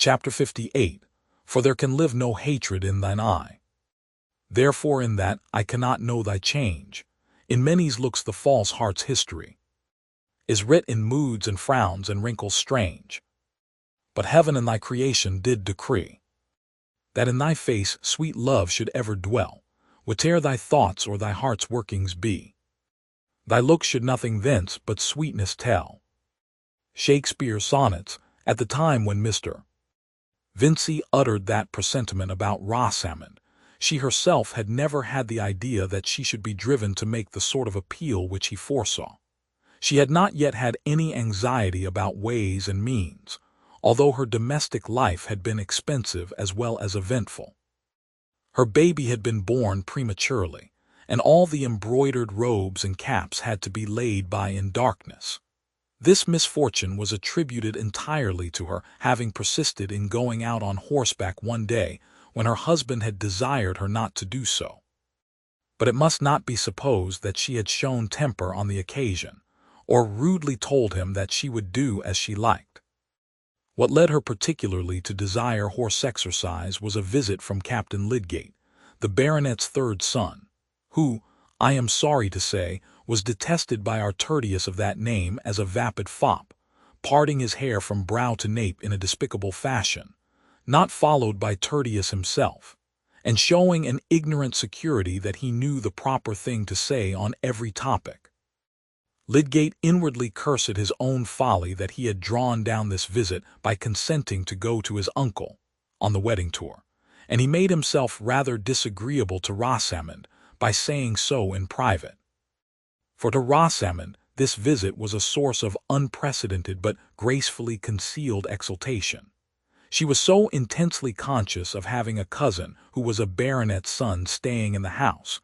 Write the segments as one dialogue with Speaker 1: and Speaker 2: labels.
Speaker 1: Chapter 58. For there can live no hatred in thine eye. Therefore in that I cannot know thy change. In many's looks the false heart's history is writ in moods and frowns and wrinkles strange. But heaven in thy creation did decree that in thy face sweet love should ever dwell, whate'er thy thoughts or thy heart's workings be. Thy looks should nothing thence but sweetness tell. Shakespeare's sonnets, at the time when Mr. Vincy uttered that presentiment about Rosamond, she herself had never had the idea that she should be driven to make the sort of appeal which he foresaw. She had not yet had any anxiety about ways and means, although her domestic life had been expensive as well as eventful. Her baby had been born prematurely, and all the embroidered robes and caps had to be laid by in darkness. This misfortune was attributed entirely to her having persisted in going out on horseback one day when her husband had desired her not to do so. But it must not be supposed that she had shown temper on the occasion, or rudely told him that she would do as she liked. What led her particularly to desire horse exercise was a visit from Captain Lydgate, the baronet's third son, who, I am sorry to say, was detested by our Tertius of that name as a vapid fop, parting his hair from brow to nape in a despicable fashion, not followed by Tertius himself, and showing an ignorant security that he knew the proper thing to say on every topic. Lydgate inwardly cursed his own folly that he had drawn down this visit by consenting to go to his uncle on the wedding tour, and he made himself rather disagreeable to Rosamond by saying so in private. For to Rosamond this visit was a source of unprecedented but gracefully concealed exultation. She was so intensely conscious of having a cousin who was a baronet's son staying in the house,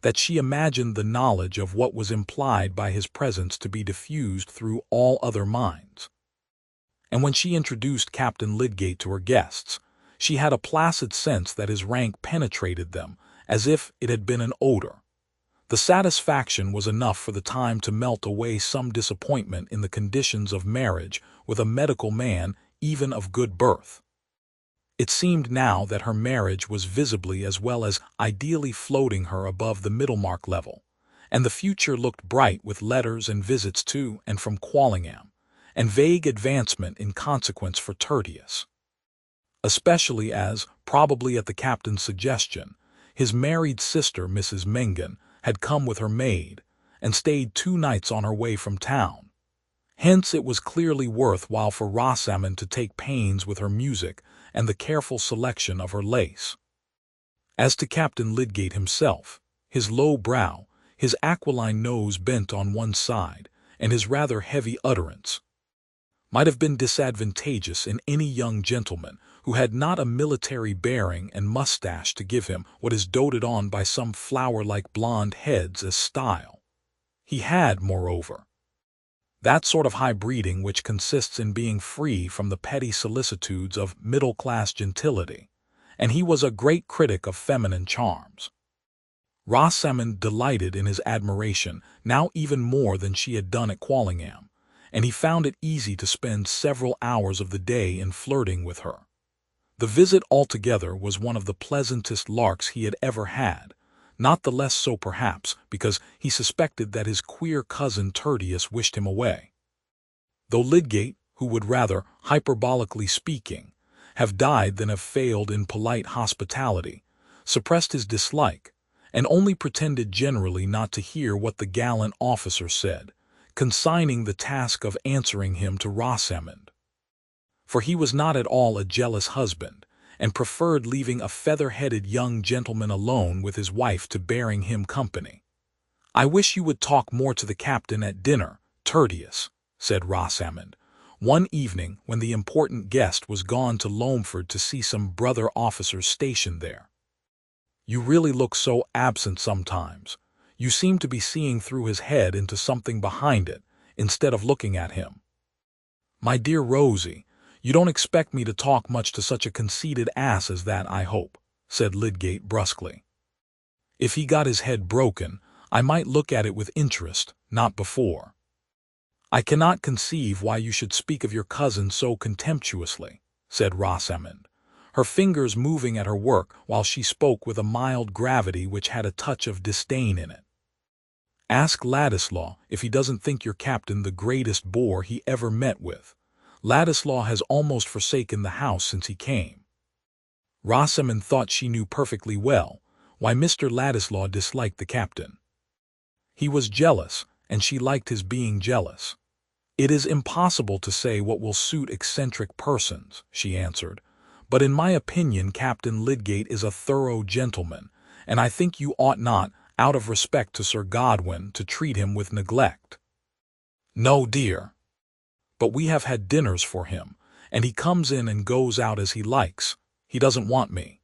Speaker 1: that she imagined the knowledge of what was implied by his presence to be diffused through all other minds. And when she introduced Captain Lydgate to her guests, she had a placid sense that his rank penetrated them as if it had been an odor. The satisfaction was enough for the time to melt away some disappointment in the conditions of marriage with a medical man even of good birth. It seemed now that her marriage was visibly as well as ideally floating her above the Middlemarch level, and the future looked bright with letters and visits to and from Quallingham, and vague advancement in consequence for Tertius. Especially as, probably at the captain's suggestion, his married sister, Mrs. Mengan, had come with her maid, and stayed 2 nights on her way from town. Hence it was clearly worth while for Rosamond to take pains with her music and the careful selection of her lace. As to Captain Lydgate himself, his low brow, his aquiline nose bent on one side, and his rather heavy utterance, might have been disadvantageous in any young gentleman who had not a military bearing and mustache to give him what is doted on by some flower-like blonde heads as style. He had, moreover, that sort of high breeding which consists in being free from the petty solicitudes of middle-class gentility, and he was a great critic of feminine charms. Rosamond delighted in his admiration now even more than she had done at Quallingham, and he found it easy to spend several hours of the day in flirting with her. The visit altogether was one of the pleasantest larks he had ever had, not the less so perhaps because he suspected that his queer cousin Tertius wished him away. Though Lydgate, who would rather, hyperbolically speaking, have died than have failed in polite hospitality, suppressed his dislike, and only pretended generally not to hear what the gallant officer said, consigning the task of answering him to Rosamond. For he was not at all a jealous husband, and preferred leaving a feather-headed young gentleman alone with his wife to bearing him company. "I wish you would talk more to the captain at dinner, Tertius," said Rosamond, one evening when the important guest was gone to Loamford to see some brother officers stationed there. "You really look so absent sometimes. You seem to be seeing through his head into something behind it, instead of looking at him." "My dear Rosie, you don't expect me to talk much to such a conceited ass as that, I hope," said Lydgate brusquely. "If he got his head broken, I might look at it with interest, not before." "I cannot conceive why you should speak of your cousin so contemptuously," said Rosamond, her fingers moving at her work while she spoke with a mild gravity which had a touch of disdain in it. "Ask Ladislaw if he doesn't think your captain the greatest bore he ever met with. Ladislaw has almost forsaken the house since he came." Rosamond thought she knew perfectly well why Mr. Ladislaw disliked the captain. He was jealous, and she liked his being jealous. "It is impossible to say what will suit eccentric persons," she answered, "but in my opinion Captain Lydgate is a thorough gentleman, and I think you ought not, out of respect to Sir Godwin, to treat him with neglect." "No, dear. But we have had dinners for him, and he comes in and goes out as he likes. He doesn't want me.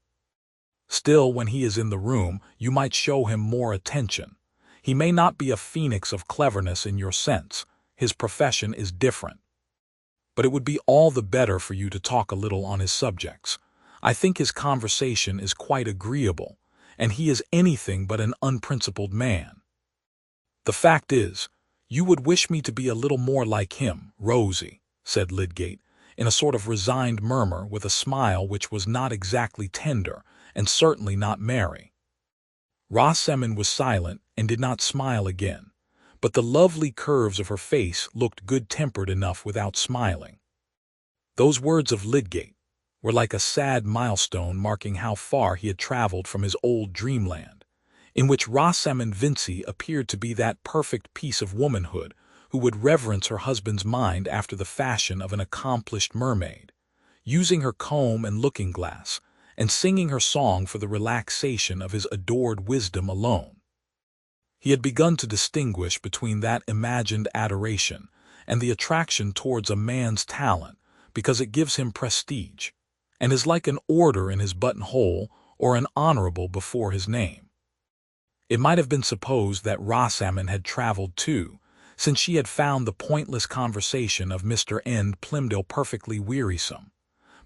Speaker 1: Still, when he is in the room, you might show him more attention. He may not be a phoenix of cleverness in your sense. His profession is different. But it would be all the better for you to talk a little on his subjects. I think his conversation is quite agreeable, and he is anything but an unprincipled man. The fact is, you would wish me to be a little more like him, Rosie," said Lydgate, in a sort of resigned murmur with a smile which was not exactly tender and certainly not merry. Rosamond was silent and did not smile again, but the lovely curves of her face looked good-tempered enough without smiling. Those words of Lydgate were like a sad milestone marking how far he had traveled from his old dreamland, in which Rosamond Vincy appeared to be that perfect piece of womanhood who would reverence her husband's mind after the fashion of an accomplished mermaid, using her comb and looking-glass, and singing her song for the relaxation of his adored wisdom alone. He had begun to distinguish between that imagined adoration and the attraction towards a man's talent, because it gives him prestige, and is like an order in his buttonhole or an honorable before his name. It might have been supposed that Rosamond had traveled too, since she had found the pointless conversation of Mr. N. Plymdale perfectly wearisome.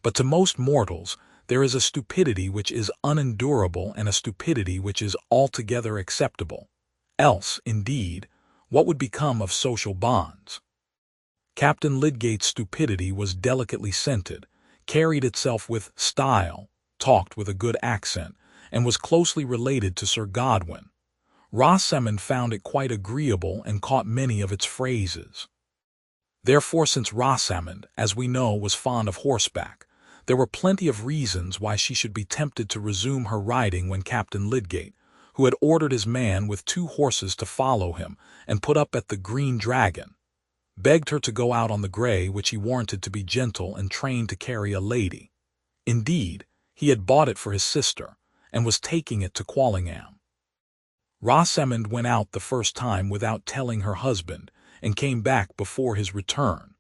Speaker 1: But to most mortals there is a stupidity which is unendurable and a stupidity which is altogether acceptable. Else, indeed, what would become of social bonds? Captain Lydgate's stupidity was delicately scented, carried itself with style, talked with a good accent, and was closely related to Sir Godwin. Rosamond found it quite agreeable and caught many of its phrases. Therefore, since Rosamond, as we know, was fond of horseback, there were plenty of reasons why she should be tempted to resume her riding when Captain Lydgate, who had ordered his man with 2 horses to follow him and put up at the Green Dragon, begged her to go out on the grey, which he warranted to be gentle and trained to carry a lady. Indeed, he had bought it for his sister, and was taking it to Quallingham. Rosamond went out the first time without telling her husband, and came back before his return,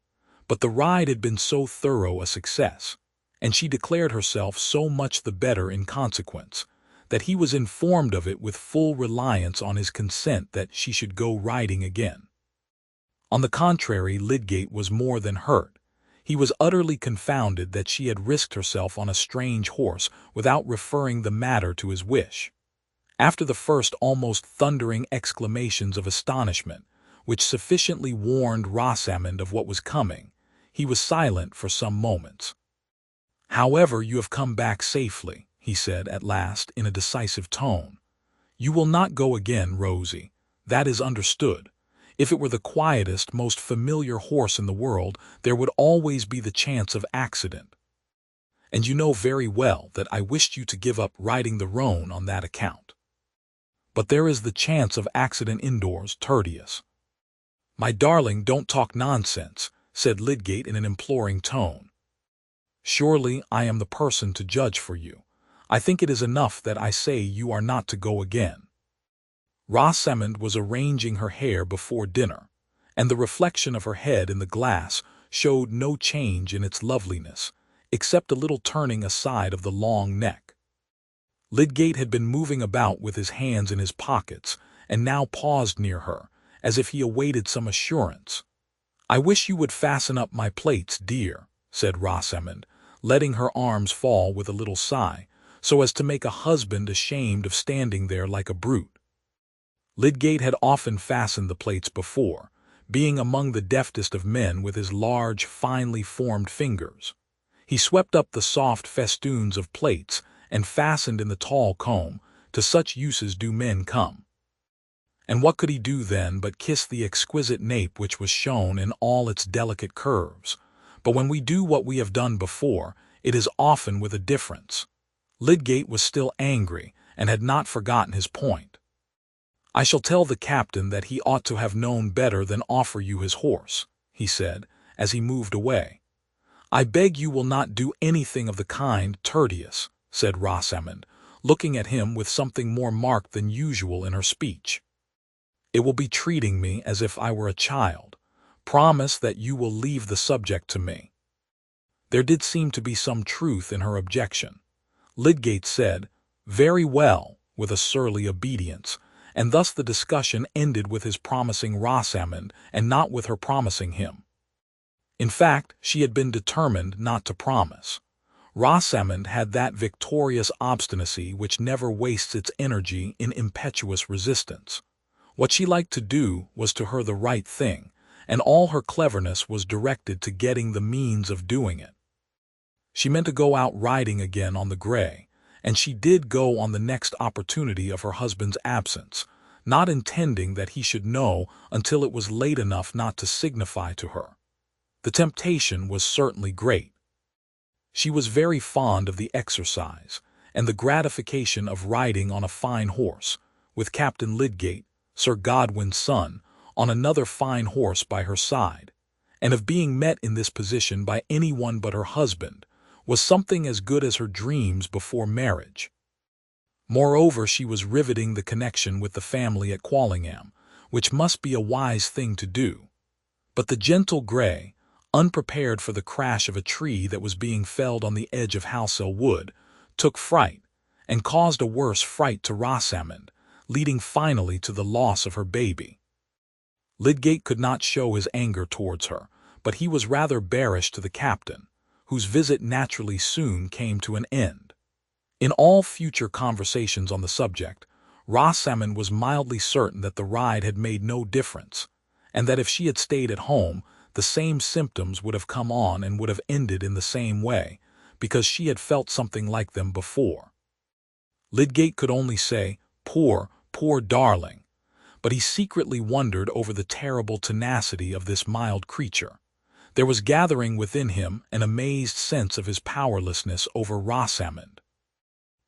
Speaker 1: but the ride had been so thorough a success, and she declared herself so much the better in consequence, that he was informed of it with full reliance on his consent that she should go riding again. On the contrary, Lydgate was more than hurt. He was utterly confounded that she had risked herself on a strange horse without referring the matter to his wish. After the first almost thundering exclamations of astonishment, which sufficiently warned Rosamond of what was coming, he was silent for some moments. "However, you have come back safely," he said at last in a decisive tone. "You will not go again, Rosie. That is understood. If it were the quietest, most familiar horse in the world, there would always be the chance of accident. And you know very well that I wished you to give up riding the roan on that account. But there is the chance of accident indoors, Tertius." "My darling, don't talk nonsense," said Lydgate in an imploring tone. "Surely I am the person to judge for you. I think it is enough that I say you are not to go again." Rosamond was arranging her hair before dinner, and the reflection of her head in the glass showed no change in its loveliness, except a little turning aside of the long neck. Lydgate had been moving about with his hands in his pockets, and now paused near her, as if he awaited some assurance. "I wish you would fasten up my plaits, dear," said Rosamond, letting her arms fall with a little sigh, so as to make a husband ashamed of standing there like a brute. Lydgate had often fastened the plaits before, being among the deftest of men with his large, finely formed fingers. He swept up the soft festoons of plates and fastened in the tall comb. To such uses do men come. And what could he do then but kiss the exquisite nape which was shown in all its delicate curves? But when we do what we have done before, it is often with a difference. Lydgate was still angry and had not forgotten his point. "I shall tell the captain that he ought to have known better than offer you his horse," he said, as he moved away. "I beg you will not do anything of the kind, Tertius," said Rosamond, looking at him with something more marked than usual in her speech. "It will be treating me as if I were a child. Promise that you will leave the subject to me." There did seem to be some truth in her objection. Lydgate said, "Very well," with a surly obedience, and thus the discussion ended with his promising Rosamond and not with her promising him. In fact, she had been determined not to promise. Rosamond had that victorious obstinacy which never wastes its energy in impetuous resistance. What she liked to do was to her the right thing, and all her cleverness was directed to getting the means of doing it. She meant to go out riding again on the gray, and she did go on the next opportunity of her husband's absence, not intending that he should know until it was late enough not to signify to her. The temptation was certainly great. She was very fond of the exercise, and the gratification of riding on a fine horse, with Captain Lydgate, Sir Godwin's son, on another fine horse by her side, and of being met in this position by any one but her husband, was something as good as her dreams before marriage. Moreover, she was riveting the connection with the family at Quallingham, which must be a wise thing to do. But the gentle Grey, unprepared for the crash of a tree that was being felled on the edge of Halsell Wood, took fright, and caused a worse fright to Rosamond, leading finally to the loss of her baby. Lydgate could not show his anger towards her, but he was rather bearish to the captain, whose visit naturally soon came to an end. In all future conversations on the subject, Rosamond was mildly certain that the ride had made no difference, and that if she had stayed at home, the same symptoms would have come on and would have ended in the same way, because she had felt something like them before. Lydgate could only say, "Poor, poor darling," but he secretly wondered over the terrible tenacity of this mild creature. There was gathering within him an amazed sense of his powerlessness over Rosamond.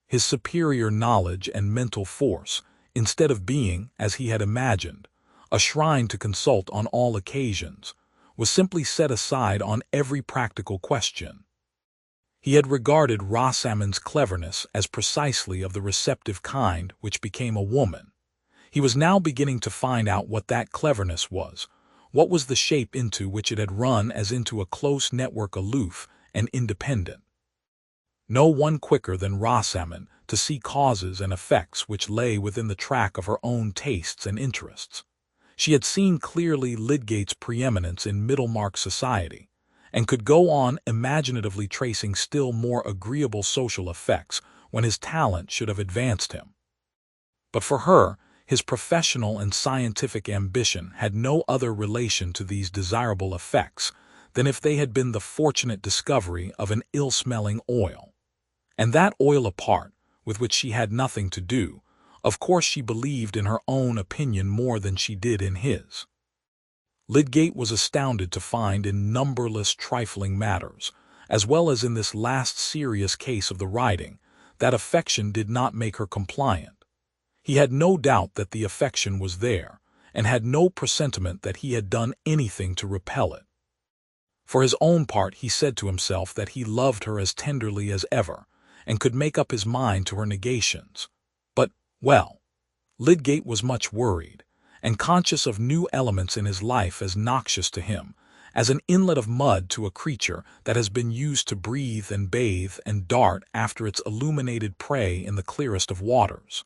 Speaker 1: His superior knowledge and mental force, instead of being, as he had imagined, a shrine to consult on all occasions, was simply set aside on every practical question. He had regarded Rosamond's cleverness as precisely of the receptive kind which became a woman. He was now beginning to find out what that cleverness was, what was the shape into which it had run as into a close network, aloof and independent. No one quicker than Rosamond to see causes and effects which lay within the track of her own tastes and interests. She had seen clearly Lydgate's preeminence in Middlemarch society, and could go on imaginatively tracing still more agreeable social effects when his talent should have advanced him. But for her, his professional and scientific ambition had no other relation to these desirable effects than if they had been the fortunate discovery of an ill-smelling oil. And that oil apart, with which she had nothing to do, of course she believed in her own opinion more than she did in his. Lydgate was astounded to find in numberless trifling matters, as well as in this last serious case of the riding, that affection did not make her compliant. He had no doubt that the affection was there, and had no presentiment that he had done anything to repel it. For his own part, he said to himself that he loved her as tenderly as ever, and could make up his mind to her negations. But, well, Lydgate was much worried, and conscious of new elements in his life as noxious to him, as an inlet of mud to a creature that has been used to breathe and bathe and dart after its illuminated prey in the clearest of waters.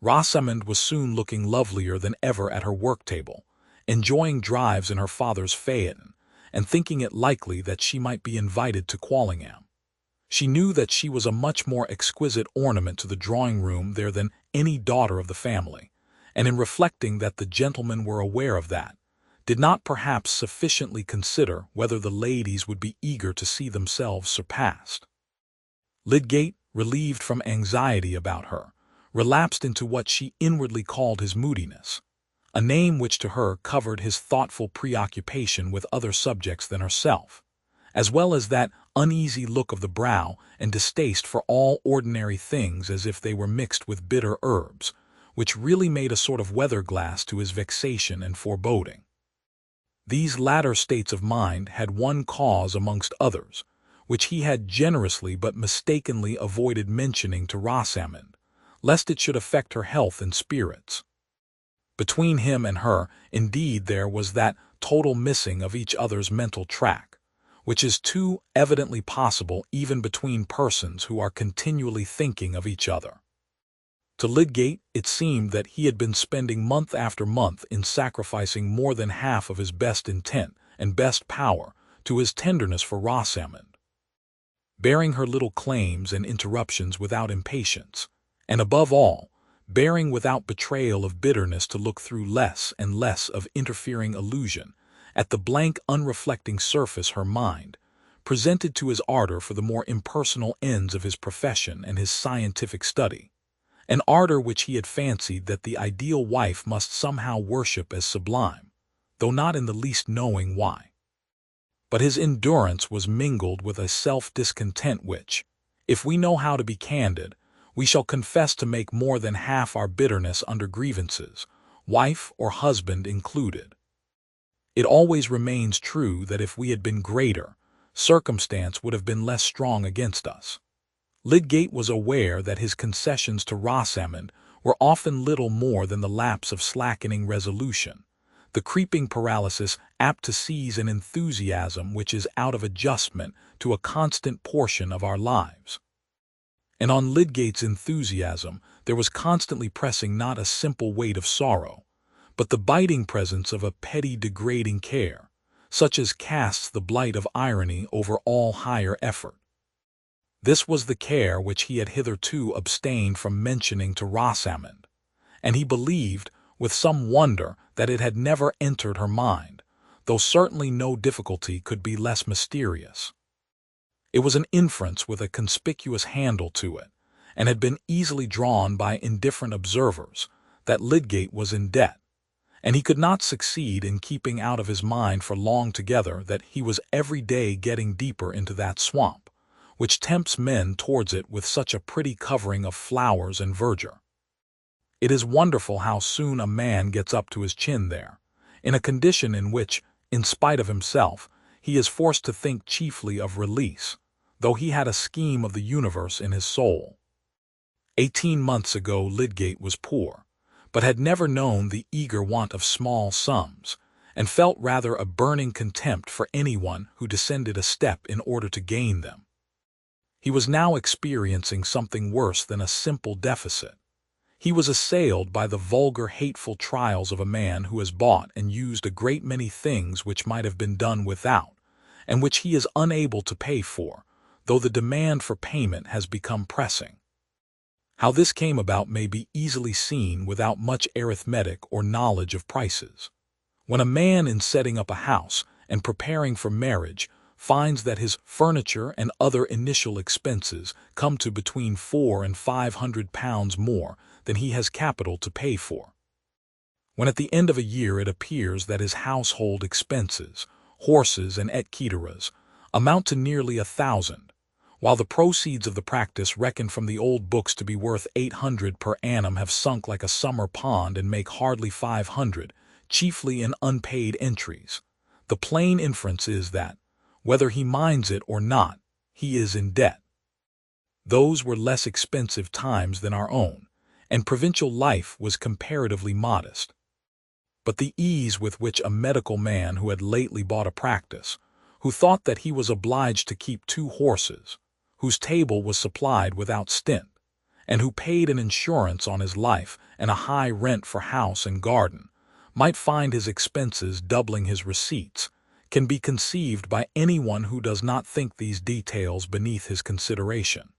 Speaker 1: Rosamond was soon looking lovelier than ever at her work-table, enjoying drives in her father's phaeton, and thinking it likely that she might be invited to Quallingham. She knew that she was a much more exquisite ornament to the drawing-room there than any daughter of the family, and in reflecting that the gentlemen were aware of that, did not perhaps sufficiently consider whether the ladies would be eager to see themselves surpassed. Lydgate, relieved from anxiety about her, relapsed into what she inwardly called his moodiness, a name which to her covered his thoughtful preoccupation with other subjects than herself, as well as that uneasy look of the brow and distaste for all ordinary things as if they were mixed with bitter herbs, which really made a sort of weather-glass to his vexation and foreboding. These latter states of mind had one cause amongst others, which he had generously but mistakenly avoided mentioning to Rosamond, lest it should affect her health and spirits. Between him and her, indeed, there was that total missing of each other's mental track, which is too evidently possible even between persons who are continually thinking of each other. To Lydgate it seemed that he had been spending month after month in sacrificing more than half of his best intent and best power to his tenderness for Rosamond, bearing her little claims and interruptions without impatience, and above all, bearing without betrayal of bitterness to look through less and less of interfering illusion at the blank unreflecting surface her mind presented to his ardor for the more impersonal ends of his profession and his scientific study, an ardor which he had fancied that the ideal wife must somehow worship as sublime, though not in the least knowing why. But his endurance was mingled with a self-discontent which, if we know how to be candid, we shall confess to make more than half our bitterness under grievances, wife or husband included. It always remains true that if we had been greater, circumstance would have been less strong against us. Lydgate was aware that his concessions to Rosamond were often little more than the lapse of slackening resolution, the creeping paralysis apt to seize an enthusiasm which is out of adjustment to a constant portion of our lives. And on Lydgate's enthusiasm there was constantly pressing not a simple weight of sorrow, but the biting presence of a petty degrading care, such as casts the blight of irony over all higher effort. This was the care which he had hitherto abstained from mentioning to Rosamond, and he believed, with some wonder, that it had never entered her mind, though certainly no difficulty could be less mysterious. It was an inference with a conspicuous handle to it, and had been easily drawn by indifferent observers, that Lydgate was in debt, and he could not succeed in keeping out of his mind for long together that he was every day getting deeper into that swamp, which tempts men towards it with such a pretty covering of flowers and verdure. It is wonderful how soon a man gets up to his chin there, in a condition in which, in spite of himself, he is forced to think chiefly of release, though he had a scheme of the universe in his soul. 18 months ago Lydgate was poor, but had never known the eager want of small sums, and felt rather a burning contempt for anyone who descended a step in order to gain them. He was now experiencing something worse than a simple deficit. He was assailed by the vulgar, hateful trials of a man who has bought and used a great many things which might have been done without, and which he is unable to pay for, though the demand for payment has become pressing. How this came about may be easily seen without much arithmetic or knowledge of prices. When a man, in setting up a house and preparing for marriage, finds that his furniture and other initial expenses come to between £400 and £500 more than he has capital to pay for. When at the end of a year it appears that his household expenses, horses and et caeteras, amount to nearly 1,000, while the proceeds of the practice reckoned from the old books to be worth 800 per annum have sunk like a summer pond and make hardly 500, chiefly in unpaid entries, the plain inference is that, whether he minds it or not, he is in debt. Those were less expensive times than our own, and provincial life was comparatively modest. But the ease with which a medical man who had lately bought a practice, who thought that he was obliged to keep 2 horses, whose table was supplied without stint, and who paid an insurance on his life and a high rent for house and garden, might find his expenses doubling his receipts, can be conceived by anyone who does not think these details beneath his consideration.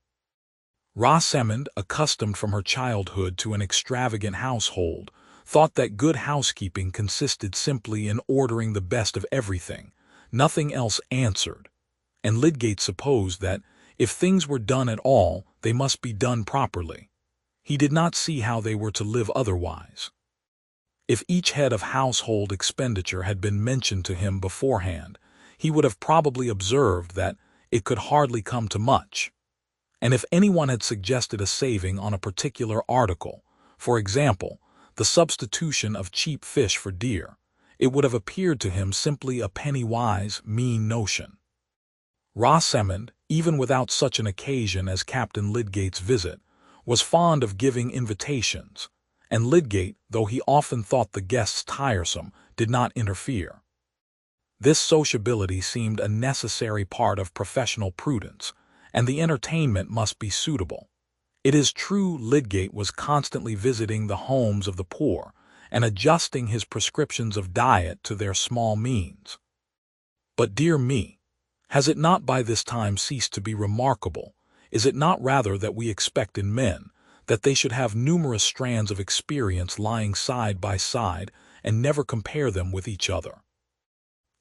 Speaker 1: Rosamond, accustomed from her childhood to an extravagant household, thought that good housekeeping consisted simply in ordering the best of everything. Nothing else answered, and Lydgate supposed that, if things were done at all, they must be done properly. He did not see how they were to live otherwise. If each head of household expenditure had been mentioned to him beforehand, he would have probably observed that it could hardly come to much. And if anyone had suggested a saving on a particular article, for example, the substitution of cheap fish for deer, it would have appeared to him simply a penny-wise, mean notion. Rosamond, even without such an occasion as Captain Lydgate's visit, was fond of giving invitations, and Lydgate, though he often thought the guests tiresome, did not interfere. This sociability seemed a necessary part of professional prudence, and the entertainment must be suitable. It is true Lydgate was constantly visiting the homes of the poor and adjusting his prescriptions of diet to their small means. But, dear me, has it not by this time ceased to be remarkable? Is it not rather that we expect in men that they should have numerous strands of experience lying side by side and never compare them with each other?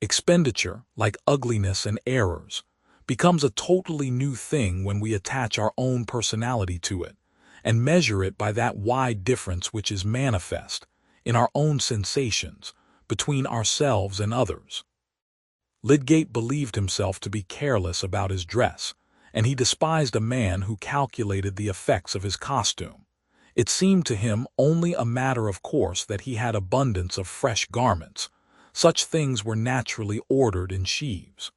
Speaker 1: Expenditure, like ugliness and errors, becomes a totally new thing when we attach our own personality to it and measure it by that wide difference which is manifest in our own sensations between ourselves and others. Lydgate believed himself to be careless about his dress, and he despised a man who calculated the effects of his costume. It seemed to him only a matter of course that he had abundance of fresh garments. Such things were naturally ordered in sheaves.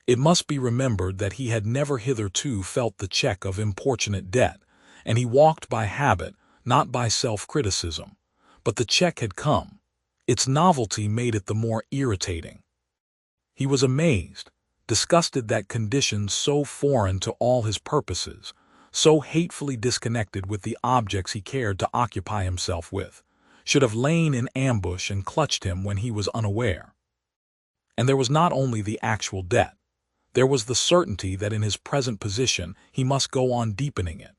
Speaker 1: It must be remembered that he had never hitherto felt the check of importunate debt, and he walked by habit, not by self-criticism. But the check had come. Its novelty made it the more irritating. He was amazed, disgusted that conditions so foreign to all his purposes, so hatefully disconnected with the objects he cared to occupy himself with, should have lain in ambush and clutched him when he was unaware. And there was not only the actual debt. There was the certainty that in his present position he must go on deepening it.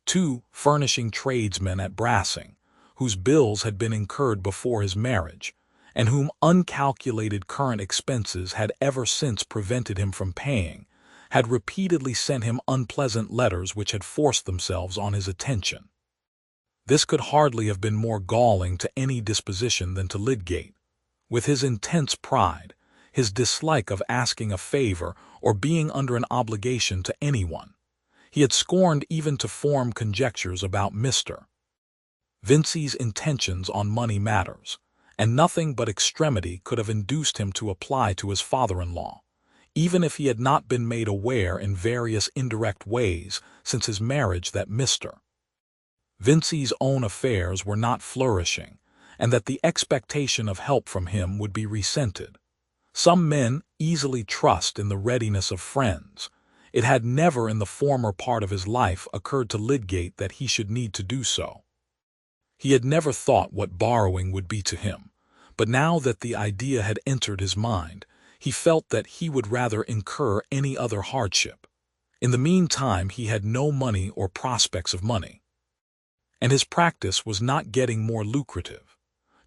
Speaker 1: 2 furnishing tradesmen at Brassing, whose bills had been incurred before his marriage, and whom uncalculated current expenses had ever since prevented him from paying, had repeatedly sent him unpleasant letters which had forced themselves on his attention. This could hardly have been more galling to any disposition than to Lydgate. With his intense pride, his dislike of asking a favor or being under an obligation to anyone, he had scorned even to form conjectures about Mr. Vincey's intentions on money matters, and nothing but extremity could have induced him to apply to his father-in-law, even if he had not been made aware in various indirect ways since his marriage that Mr. Vincey's own affairs were not flourishing, and that the expectation of help from him would be resented. Some men easily trust in the readiness of friends. It had never in the former part of his life occurred to Lydgate that he should need to do so. He had never thought what borrowing would be to him, but now that the idea had entered his mind, he felt that he would rather incur any other hardship. In the meantime he had no money or prospects of money, and his practice was not getting more lucrative.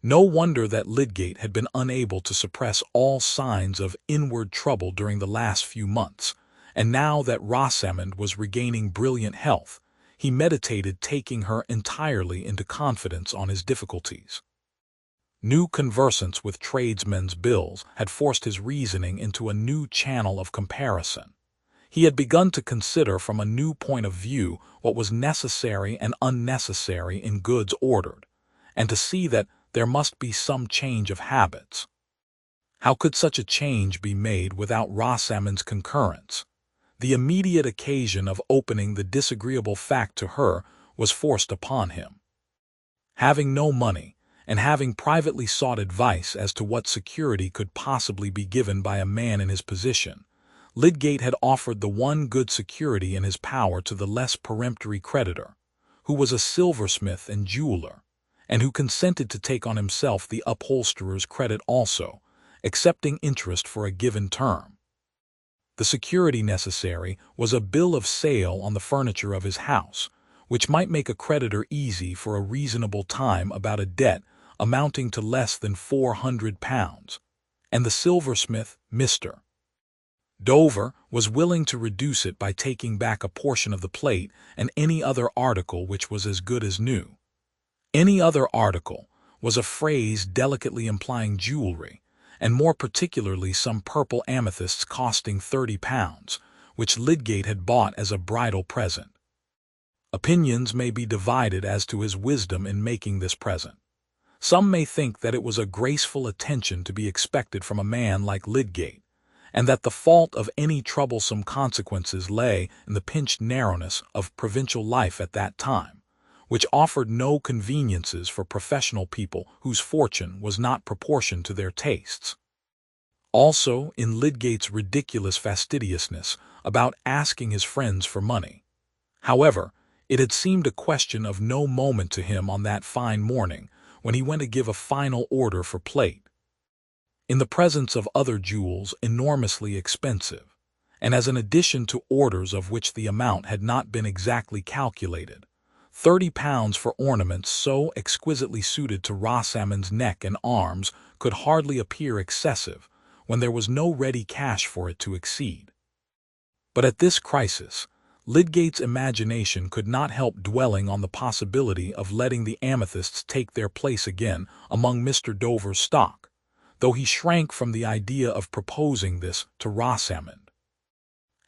Speaker 1: No wonder that Lydgate had been unable to suppress all signs of inward trouble during the last few months, and now that Rosamond was regaining brilliant health, he meditated taking her entirely into confidence on his difficulties. New conversance with tradesmen's bills had forced his reasoning into a new channel of comparison. He had begun to consider from a new point of view what was necessary and unnecessary in goods ordered, and to see that there must be some change of habits. How could such a change be made without Rosamond's concurrence? The immediate occasion of opening the disagreeable fact to her was forced upon him. Having no money, and having privately sought advice as to what security could possibly be given by a man in his position, Lydgate had offered the one good security in his power to the less peremptory creditor, who was a silversmith and jeweler, and who consented to take on himself the upholsterer's credit also, accepting interest for a given term. The security necessary was a bill of sale on the furniture of his house, which might make a creditor easy for a reasonable time about a debt amounting to less than £400, and the silversmith, Mr. Dover, was willing to reduce it by taking back a portion of the plate and any other article which was as good as new. Any other article was a phrase delicately implying jewelry, and more particularly some purple amethysts costing £30, which Lydgate had bought as a bridal present. Opinions may be divided as to his wisdom in making this present. Some may think that it was a graceful attention to be expected from a man like Lydgate, and that the fault of any troublesome consequences lay in the pinched narrowness of provincial life at that time, which offered no conveniences for professional people whose fortune was not proportioned to their tastes. Also, in Lydgate's ridiculous fastidiousness about asking his friends for money. However, it had seemed a question of no moment to him on that fine morning when he went to give a final order for plate. In the presence of other jewels enormously expensive, and as an addition to orders of which the amount had not been exactly calculated, £30 for ornaments so exquisitely suited to Rosamond's neck and arms could hardly appear excessive when there was no ready cash for it to exceed. But at this crisis, Lydgate's imagination could not help dwelling on the possibility of letting the amethysts take their place again among Mr. Dover's stock, though he shrank from the idea of proposing this to Rosamond.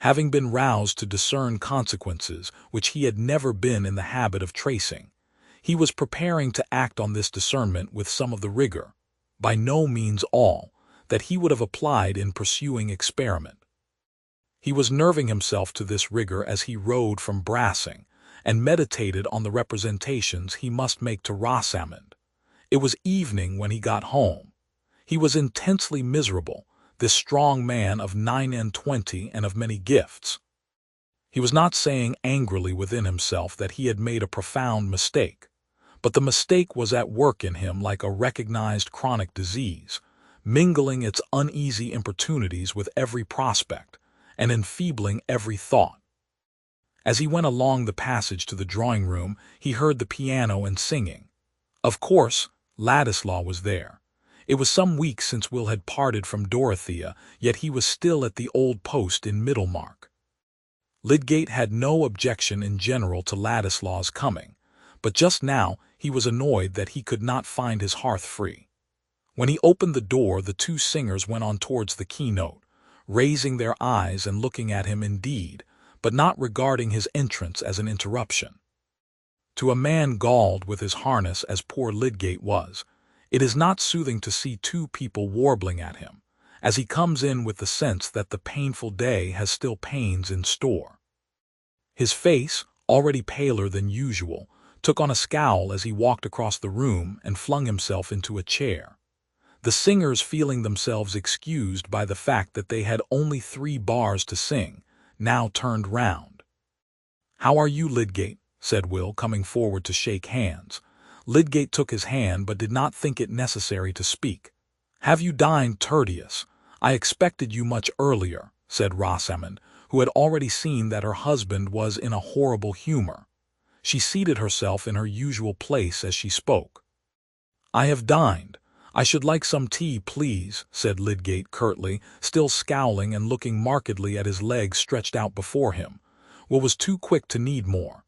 Speaker 1: Having been roused to discern consequences which he had never been in the habit of tracing, he was preparing to act on this discernment with some of the rigor, by no means all, that he would have applied in pursuing experiment. He was nerving himself to this rigor as he rode from Brassing, and meditated on the representations he must make to Rosamond. It was evening when he got home. He was intensely miserable, this strong man of 29 and of many gifts. He was not saying angrily within himself that he had made a profound mistake, but the mistake was at work in him like a recognized chronic disease, mingling its uneasy importunities with every prospect, and enfeebling every thought. As he went along the passage to the drawing-room, he heard the piano and singing. Of course, Ladislaw was there. It was some weeks since Will had parted from Dorothea, yet he was still at the old post in Middlemarch. Lydgate had no objection in general to Ladislaw's coming, but just now he was annoyed that he could not find his hearth free. When he opened the door, the two singers went on towards the keynote, raising their eyes and looking at him indeed, but not regarding his entrance as an interruption. To a man galled with his harness as poor Lydgate was, it is not soothing to see two people warbling at him, as he comes in with the sense that the painful day has still pains in store. His face, already paler than usual, took on a scowl as he walked across the room and flung himself into a chair. The singers, feeling themselves excused by the fact that they had only 3 bars to sing, now turned round. "How are you, Lydgate?" said Will, coming forward to shake hands. Lydgate took his hand but did not think it necessary to speak. "Have you dined, Tertius? I expected you much earlier," said Rosamond, who had already seen that her husband was in a horrible humor. She seated herself in her usual place as she spoke. "I have dined. I should like some tea, please," said Lydgate curtly, still scowling and looking markedly at his legs stretched out before him. Will was too quick to need more.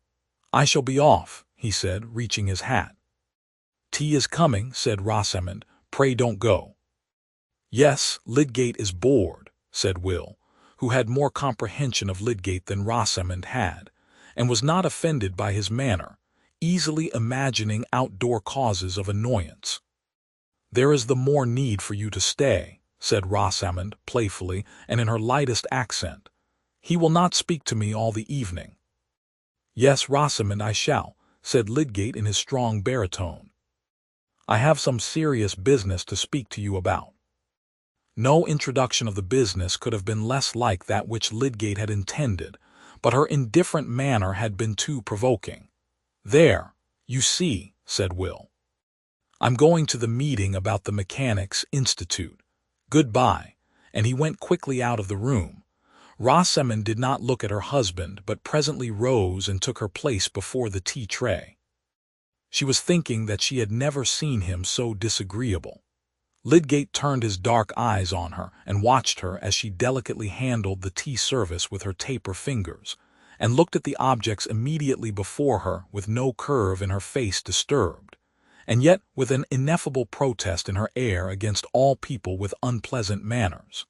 Speaker 1: "I shall be off," he said, reaching his hat. "Tea is coming," said Rosamond. "Pray don't go." "Yes, Lydgate is bored," said Will, who had more comprehension of Lydgate than Rosamond had, and was not offended by his manner, easily imagining outdoor causes of annoyance. "There is the more need for you to stay," said Rosamond, playfully and in her lightest accent. "He will not speak to me all the evening." "Yes, Rosamond, I shall," said Lydgate in his strong baritone. "I have some serious business to speak to you about." No introduction of the business could have been less like that which Lydgate had intended, but her indifferent manner had been too provoking. "There, you see," said Will. "I'm going to the meeting about the Mechanics' Institute. Good-bye," and he went quickly out of the room. Rosamond did not look at her husband, but presently rose and took her place before the tea tray. She was thinking that she had never seen him so disagreeable. Lydgate turned his dark eyes on her and watched her as she delicately handled the tea service with her taper fingers, and looked at the objects immediately before her with no curve in her face disturbed, and yet with an ineffable protest in her air against all people with unpleasant manners.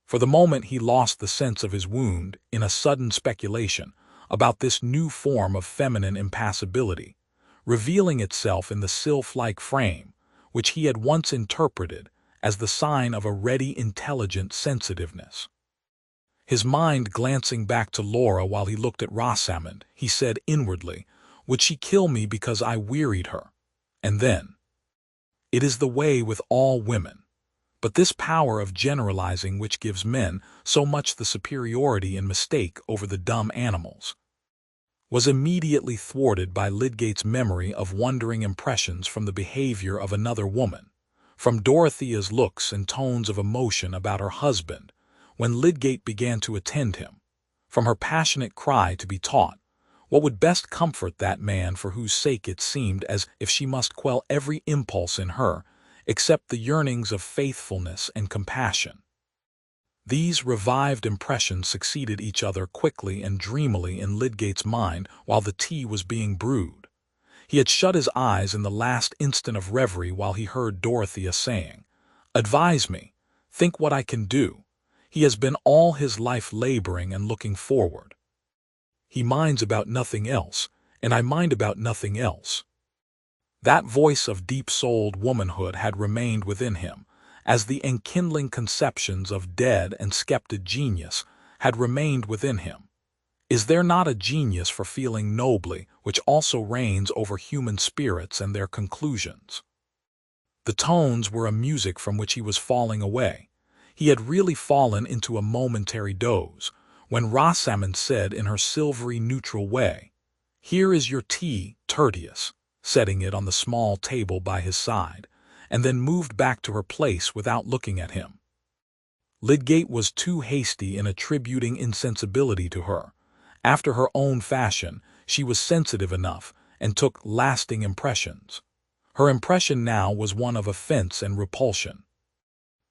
Speaker 1: For the moment he lost the sense of his wound in a sudden speculation about this new form of feminine impassibility, revealing itself in the sylph-like frame, which he had once interpreted as the sign of a ready, intelligent sensitiveness. His mind glancing back to Laura while he looked at Rosamond, he said inwardly, "Would she kill me because I wearied her?" And then, "It is the way with all women. But this power of generalizing which gives men so much the superiority in mistake over the dumb animals," was immediately thwarted by Lydgate's memory of wondering impressions from the behavior of another woman, from Dorothea's looks and tones of emotion about her husband when Lydgate began to attend him, from her passionate cry to be taught what would best comfort that man for whose sake it seemed as if she must quell every impulse in her except the yearnings of faithfulness and compassion. These revived impressions succeeded each other quickly and dreamily in Lydgate's mind while the tea was being brewed. He had shut his eyes in the last instant of reverie while he heard Dorothea saying, "Advise me, think what I can do. He has been all his life laboring and looking forward. He minds about nothing else, and I mind about nothing else." That voice of deep-souled womanhood had remained within him, as the enkindling conceptions of dead and sceptic genius had remained within him. Is there not a genius for feeling nobly which also reigns over human spirits and their conclusions? The tones were a music from which he was falling away. He had really fallen into a momentary doze, when Rosamond said in her silvery neutral way, "Here is your tea, Tertius," setting it on the small table by his side, and then moved back to her place without looking at him. Lydgate was too hasty in attributing insensibility to her. After her own fashion, she was sensitive enough and took lasting impressions. Her impression now was one of offense and repulsion.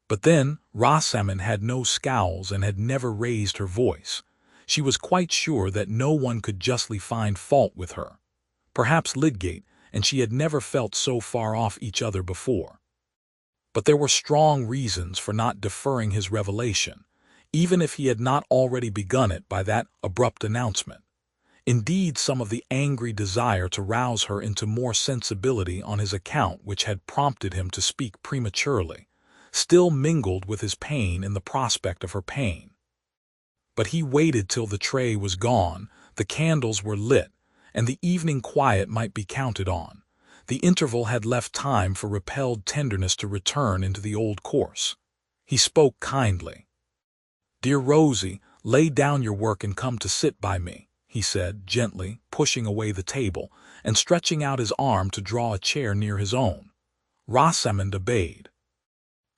Speaker 1: But then Rosamond had no scowls and had never raised her voice. She was quite sure that no one could justly find fault with her. Perhaps Lydgate and she had never felt so far off each other before. But there were strong reasons for not deferring his revelation, even if he had not already begun it by that abrupt announcement. Indeed, some of the angry desire to rouse her into more sensibility on his account which had prompted him to speak prematurely still mingled with his pain in the prospect of her pain. But he waited till the tray was gone, the candles were lit, and the evening quiet might be counted on. The interval had left time for repelled tenderness to return into the old course. He spoke kindly. "Dear Rosie, lay down your work and come to sit by me," he said, gently, pushing away the table, and stretching out his arm to draw a chair near his own. Rosamond obeyed.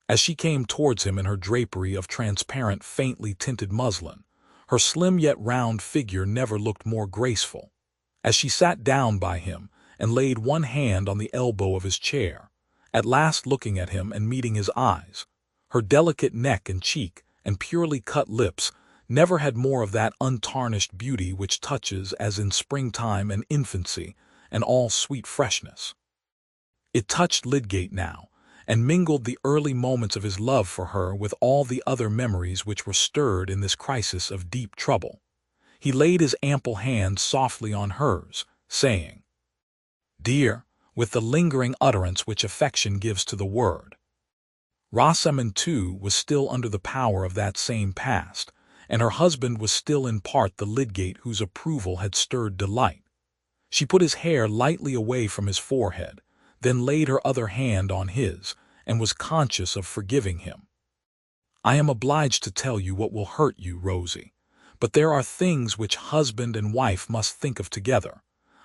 Speaker 1: As she came towards him in her drapery of transparent, faintly tinted muslin, her slim yet round figure never looked more graceful. As she sat down by him and laid one hand on the elbow of his chair, at last looking at him and meeting his eyes, her delicate neck and cheek and purely cut lips never had more of that untarnished beauty which touches as in springtime and infancy and all sweet freshness. It touched Lydgate now, and mingled the early moments of his love for her with all the other memories which were stirred in this crisis of deep trouble. He laid his ample hand softly on hers, saying, "Dear," with the lingering utterance which affection gives to the word. Rosamond, too, was still under the power of that same past, and her husband was still in part the Lydgate whose approval had stirred delight. She put his hair lightly away from his forehead, then laid her other hand on his, and was conscious of forgiving him. "I am obliged to tell you what will hurt you, Rosie, but there are things which husband and wife must think of together.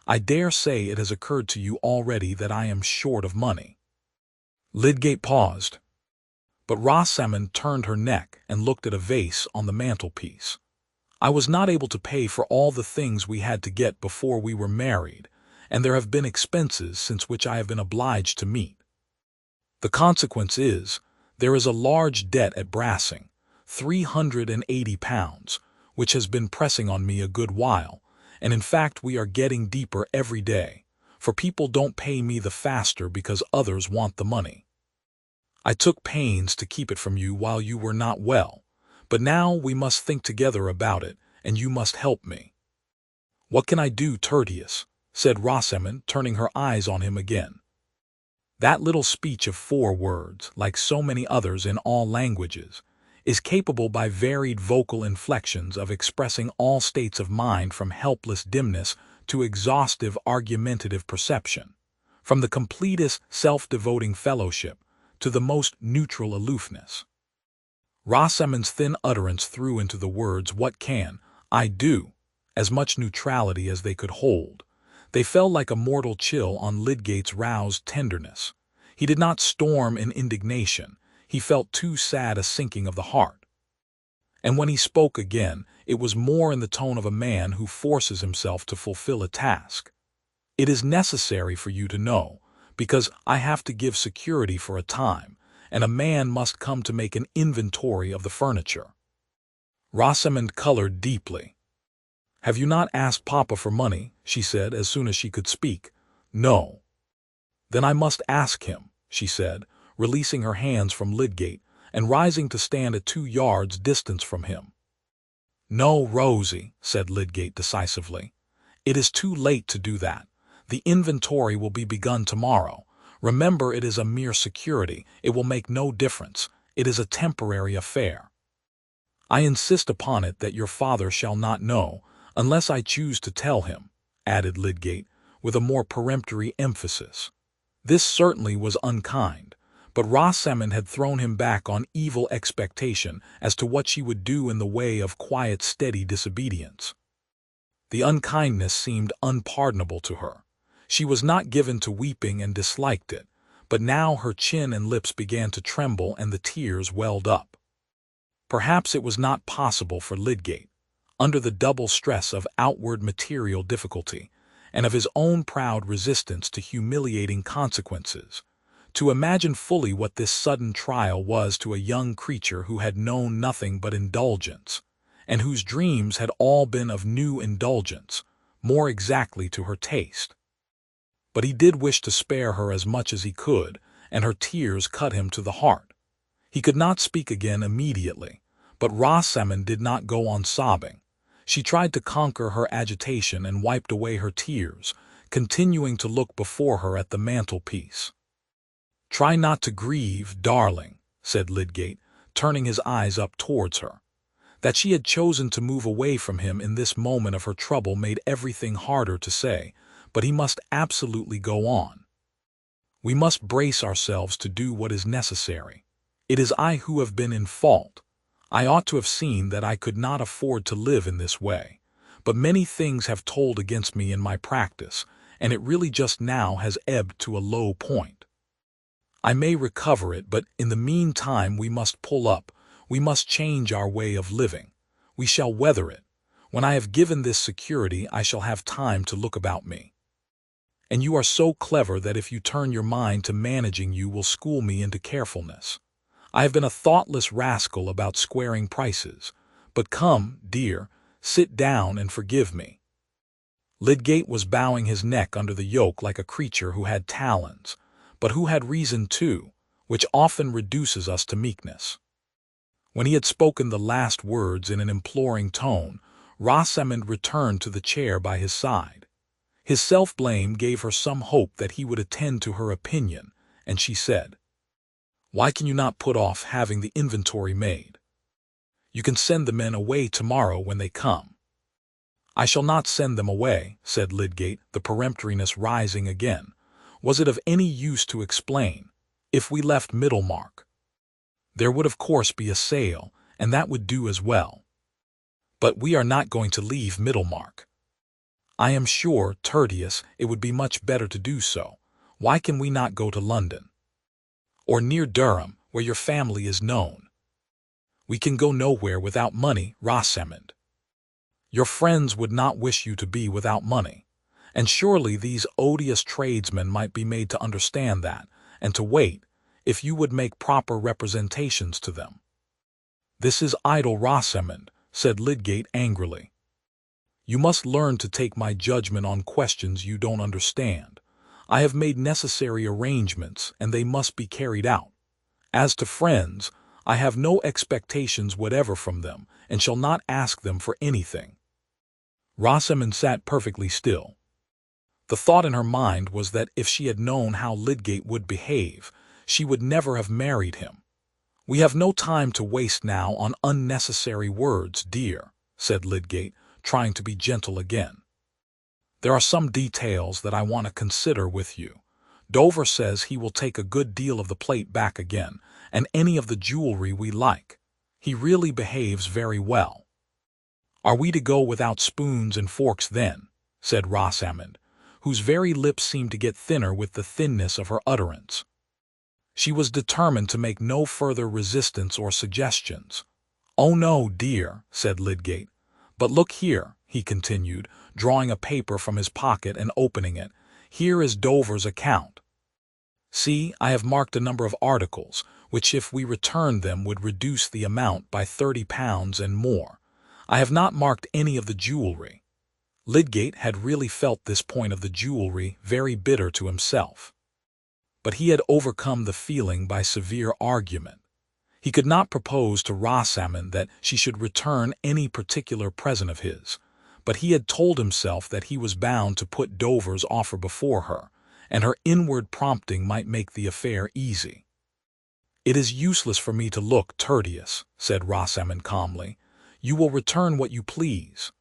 Speaker 1: I dare say it has occurred to you already that I am short of money." Lydgate paused. but Rosamond turned her neck and looked at a vase on the mantelpiece. "I was not able to pay for all the things we had to get before we were married, and there have been expenses since which I have been obliged to meet. The consequence is, there is a large debt at Brassing, £380, which has been pressing on me a good while, and in fact we are getting deeper every day, for people don't pay me the faster because others want the money. I took pains to keep it from you while you were not well, but now we must think together about it, and you must help me." "What can I do, Tertius?" said Rosamond, turning her eyes on him again. That little speech of 4 words, like so many others in all languages, is capable by varied vocal inflections of expressing all states of mind from helpless dimness to exhaustive argumentative perception, from the completest self-devoting fellowship to the most neutral aloofness. Rosamond's thin utterance threw into the words "what can I do" as much neutrality as they could hold. They fell like a mortal chill on Lydgate's roused tenderness. He did not storm in indignation. He felt too sad a sinking of the heart. And when he spoke again, it was more in the tone of a man who forces himself to fulfill a task. "It is necessary for you to know, because I have to give security for a time, and a man must come to make an inventory of the furniture." Rosamond colored deeply. "Have you not asked Papa for money?" she said as soon as she could speak. "No." "Then I must ask him," she said, releasing her hands from Lydgate and rising to stand at 2 yards' distance from him. "No, Rosie," said Lydgate decisively. "It is too late to do that. The inventory will be begun tomorrow. Remember, it is a mere security. It will make no difference. It is a temporary affair. I insist upon it that your father shall not know, unless I choose to tell him," added Lydgate, with a more peremptory emphasis. This certainly was unkind, but Rosamond had thrown him back on evil expectation as to what she would do in the way of quiet, steady disobedience. The unkindness seemed unpardonable to her. She was not given to weeping and disliked it, but now her chin and lips began to tremble and the tears welled up. Perhaps it was not possible for Lydgate, under the double stress of outward material difficulty and of his own proud resistance to humiliating consequences, to imagine fully what this sudden trial was to a young creature who had known nothing but indulgence, and whose dreams had all been of new indulgence, more exactly to her taste. But he did wish to spare her as much as he could, and her tears cut him to the heart. He could not speak again immediately, but Rosamond did not go on sobbing. She tried to conquer her agitation and wiped away her tears, continuing to look before her at the mantelpiece. "Try not to grieve, darling," said Lydgate, turning his eyes up towards her. That she had chosen to move away from him in this moment of her trouble made everything harder to say, but he must absolutely go on. "We must brace ourselves to do what is necessary. It is I who have been in fault. I ought to have seen that I could not afford to live in this way, but many things have told against me in my practice, and it really just now has ebbed to a low point. I may recover it, but in the meantime we must pull up. We must change our way of living. We shall weather it. When I have given this security, I shall have time to look about me. And you are so clever that if you turn your mind to managing you will school me into carefulness. I have been a thoughtless rascal about squaring prices, but come, dear, sit down and forgive me." Lydgate was bowing his neck under the yoke like a creature who had talons, but who had reason too, which often reduces us to meekness. When he had spoken the last words in an imploring tone, Rosamond returned to the chair by his side. His self-blame gave her some hope that he would attend to her opinion, and she said, "Why can you not put off having the inventory made? You can send the men away tomorrow when they come." "I shall not send them away," said Lydgate, the peremptoriness rising again. "Was it of any use to explain? If we left Middlemarch, there would of course be a sale, and that would do as well. But we are not going to leave Middlemarch. I am sure, Tertius, it would be much better to do so. Why can we not go to London? Or near Durham, where your family is known. We can go nowhere without money, Rosamond. Your friends would not wish you to be without money, and surely these odious tradesmen might be made to understand that, and to wait, if you would make proper representations to them. This is idle, Rosamond, said Lydgate angrily. You must learn to take my judgment on questions you don't understand. I have made necessary arrangements, and they must be carried out. As to friends, I have no expectations whatever from them, and shall not ask them for anything. Rosamond sat perfectly still. The thought in her mind was that if she had known how Lydgate would behave, she would never have married him. We have no time to waste now on unnecessary words, dear, said Lydgate, trying to be gentle again. There are some details that I want to consider with you. Dover says he will take a good deal of the plate back again, and any of the jewelry we like. He really behaves very well. Are we to go without spoons and forks then? Said Rosamond, whose very lips seemed to get thinner with the thinness of her utterance. She was determined to make no further resistance or suggestions. Oh no, dear, said Lydgate. But look here, he continued, drawing a paper from his pocket and opening it. Here is Dover's account. See, I have marked a number of articles, which if we returned them would reduce the amount by £30 and more. I have not marked any of the jewelry. Lydgate had really felt this point of the jewelry very bitter to himself. But he had overcome the feeling by severe argument. He could not propose to Rosamond that she should return any particular present of his, but he had told himself that he was bound to put Dover's offer before her, and her inward prompting might make the affair easy. It is useless for me to look courteous, said Rosamond calmly. You will return what you please.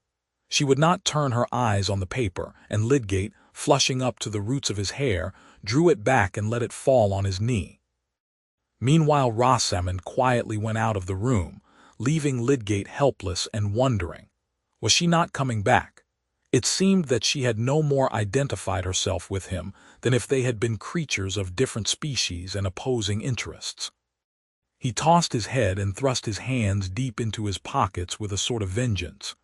Speaker 1: She would not turn her eyes on the paper, and Lydgate, flushing up to the roots of his hair, drew it back and let it fall on his knee. Meanwhile Rosamond quietly went out of the room, leaving Lydgate helpless and wondering. Was she not coming back? It seemed that she had no more identified herself with him than if they had been creatures of different species and opposing interests. He tossed his head and thrust his hands deep into his pockets with a sort of vengeance.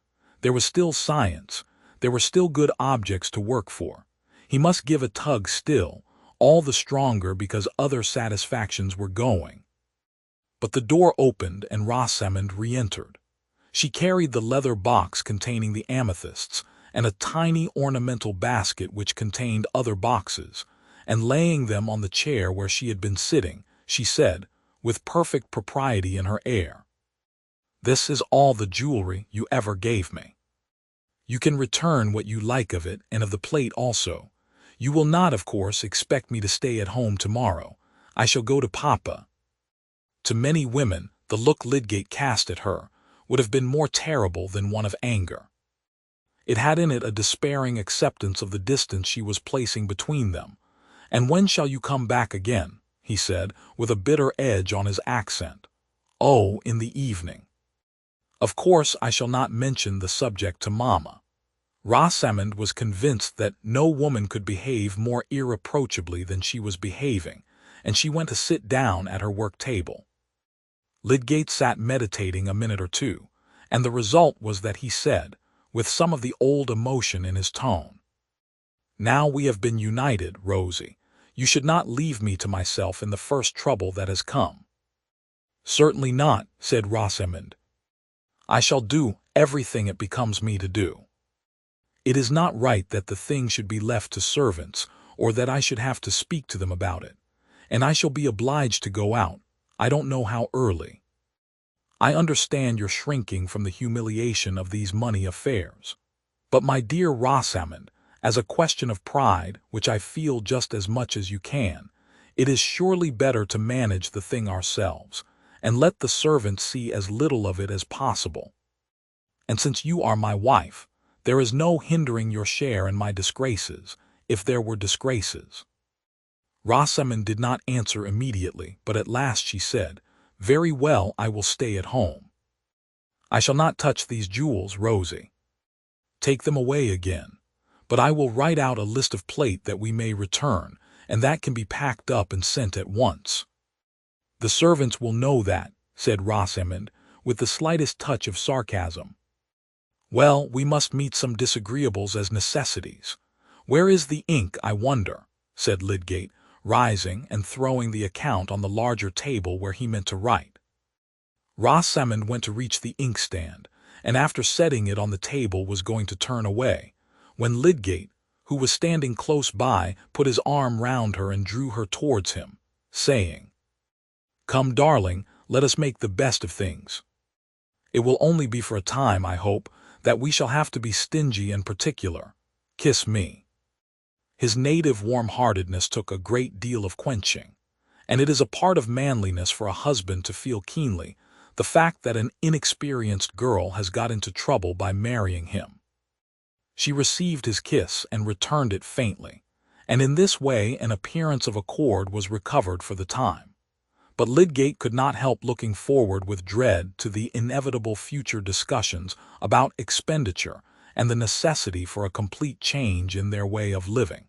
Speaker 1: There was still science. There were still good objects to work for. He must give a tug still, all the stronger because other satisfactions were going. But the door opened and Rosamond re-entered. She carried the leather box containing the amethysts, and a tiny ornamental basket which contained other boxes, and laying them on the chair where she had been sitting, she said, with perfect propriety in her air, "This is all the jewelry you ever gave me. You can return what you like of it and of the plate also. You will not, of course, expect me to stay at home tomorrow. I shall go to Papa." To many women, the look Lydgate cast at her would have been more terrible than one of anger. It had in it a despairing acceptance of the distance she was placing between them. "And when shall you come back again?" he said, with a bitter edge on his accent. "Oh, in the evening. Of course I shall not mention the subject to Mamma." Rosamond was convinced that no woman could behave more irreproachably than she was behaving, and she went to sit down at her work-table. Lydgate sat meditating a minute or two, and the result was that he said, with some of the old emotion in his tone, "Now we have been united, Rosie, you should not leave me to myself in the first trouble that has come." "Certainly not," said Rosamond. "I shall do everything it becomes me to do. It is not right that the thing should be left to servants, or that I should have to speak to them about it, and I shall be obliged to go out, I don't know how early. I understand your shrinking from the humiliation of these money affairs. But my dear Rosamond, as a question of pride, which I feel just as much as you can, it is surely better to manage the thing ourselves, and let the servants see as little of it as possible. And since you are my wife, there is no hindering your share in my disgraces, if there were disgraces." Rosamond did not answer immediately, but at last she said, "Very well, I will stay at home. I shall not touch these jewels, Rosie. Take them away again. But I will write out a list of plate that we may return, and that can be packed up and sent at once." "The servants will know that," said Rosamond, with the slightest touch of sarcasm. "Well, we must meet some disagreeables as necessities. Where is the ink, I wonder?" said Lydgate, rising and throwing the account on the larger table where he meant to write. Rosamond went to reach the inkstand, and after setting it on the table was going to turn away, when Lydgate, who was standing close by, put his arm round her and drew her towards him, saying, "Come, darling, let us make the best of things. It will only be for a time, I hope, that we shall have to be stingy and particular. Kiss me." His native warm-heartedness took a great deal of quenching, and it is a part of manliness for a husband to feel keenly the fact that an inexperienced girl has got into trouble by marrying him. She received his kiss and returned it faintly, and in this way an appearance of accord was recovered for the time. But Lydgate could not help looking forward with dread to the inevitable future discussions about expenditure and the necessity for a complete change in their way of living.